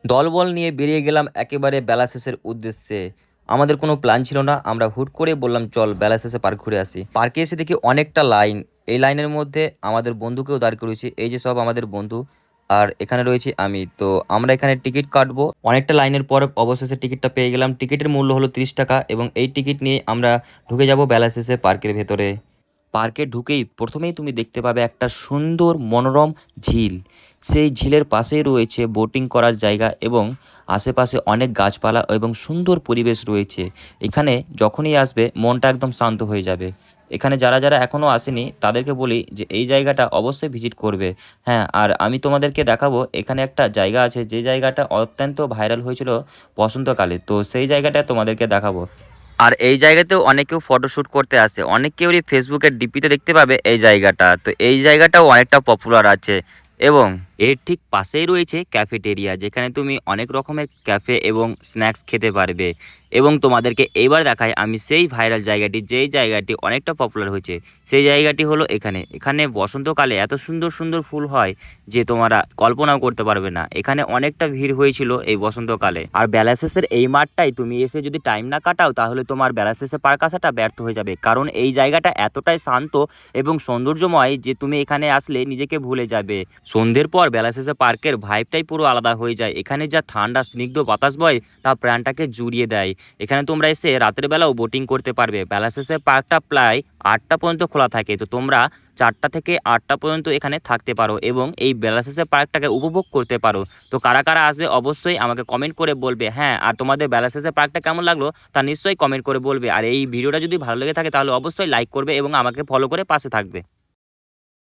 দলবল নিয়ে বেরিয়ে গেলাম একেবারে বেলা শেষের উদ্দেশ্যে। আমাদের কোনো প্ল্যান ছিল না, আমরা হুট করে বললাম চল বেলা শেষে পার্ক ঘুরে আসি। পার্কে এসে দেখি অনেকটা লাইন। এই লাইনের মধ্যে আমাদের বন্ধুকেও দাঁড় করেছি, এই যে সব আমাদের বন্ধু। আর এখানে রয়েছি আমি। তো আমরা এখানে টিকিট কাটবো, অনেকটা লাইনের পর অবশেষে টিকিটটা পেয়ে গেলাম। টিকিটের মূল্য হলো 30 টাকা এবং এই টিকিট নিয়ে আমরা ঢুকে যাব বেলা শেষে পার্কের ভেতরে। পার্কে ঢুকেই প্রথমেই তুমি দেখতে পাবে একটা সুন্দর মনোরম ঝিল। সেই ঝিলের পাশেই রয়েছে বোটিং করার জায়গা এবং আশেপাশে অনেক গাছপালা এবং সুন্দর পরিবেশ রয়েছে। এখানে যখনই আসবে মনটা একদম শান্ত হয়ে যাবে। এখানে যারা যারা এখনও আসেনি তাদেরকে বলি যে এই জায়গাটা অবশ্যই ভিজিট করবে। হ্যাঁ, আর আমি তোমাদেরকে দেখাবো এখানে একটা জায়গা আছে যে জায়গাটা অত্যন্ত ভাইরাল হয়েছিল বসন্তকালে, তো সেই জায়গাটা তোমাদেরকে দেখাবো। আর এই জায়গাতেও অনেকেও ফটোশ্যুট করতে আসে, অনেকেরই ফেসবুকের ডিপিতে দেখতে পাবে এই জায়গাটা। তো এই জায়গাটাও অনেকটা পপুলার আছে এবং এর ঠিক পাশেই রয়েছে ক্যাফেটেরিয়া, যেখানে তুমি অনেক রকমের ক্যাফে এবং স্ন্যাক্স খেতে পারবে। এবং তোমাদেরকে এইবার দেখাই আমি সেই ভাইরাল জায়গাটি, যেই জায়গাটি অনেকটা পপুলার হয়েছে। সেই জায়গাটি হলো এখানে। এখানে বসন্তকালে এত সুন্দর সুন্দর ফুল হয় যে তোমরা কল্পনাও করতে পারবে না। এখানে অনেকটা ভিড় হয়েছিল এই বসন্তকালে। আর বেলা শেষের এই মাঠটাই তুমি এসে যদি টাইম না কাটাও তাহলে তোমার বেলা শেষে পার্ক আসাটা ব্যর্থ হয়ে যাবে, কারণ এই জায়গাটা এতটাই শান্ত এবং সৌন্দর্যময় যে তুমি এখানে আসলে নিজেকে ভুলে যাবে। সন্ধ্যের পর বেলা শেষে পার্কের ভাইবটাই পুরো আলাদা হয়ে যায়। এখানে যা ঠান্ডা স্নিগ্ধ বাতাস বয় তা প্রাণটাকে জুড়িয়ে দেয়। এখানে তোমরা এসে রাতের বেলাও বোটিং করতে পারবে। বেলা শেষে পার্কটা প্রায় 8টা পর্যন্ত খোলা থাকে, তো তোমরা 4টা থেকে 8টা পর্যন্ত এখানে থাকতে পারো এবং এই বেলা শেষে পার্কটাকে উপভোগ করতে পারো। তো কারা কারা আসবে অবশ্যই আমাকে কমেন্ট করে বলবে। হ্যাঁ, আর তোমাদের বেলা শেষে পার্কটা কেমন লাগলো তা নিশ্চয়ই কমেন্ট করে বলবে। আর এই ভিডিওটা যদি ভালো লেগে থাকে তাহলে অবশ্যই লাইক করবে এবং আমাকে ফলো করে পাশে থাকবে।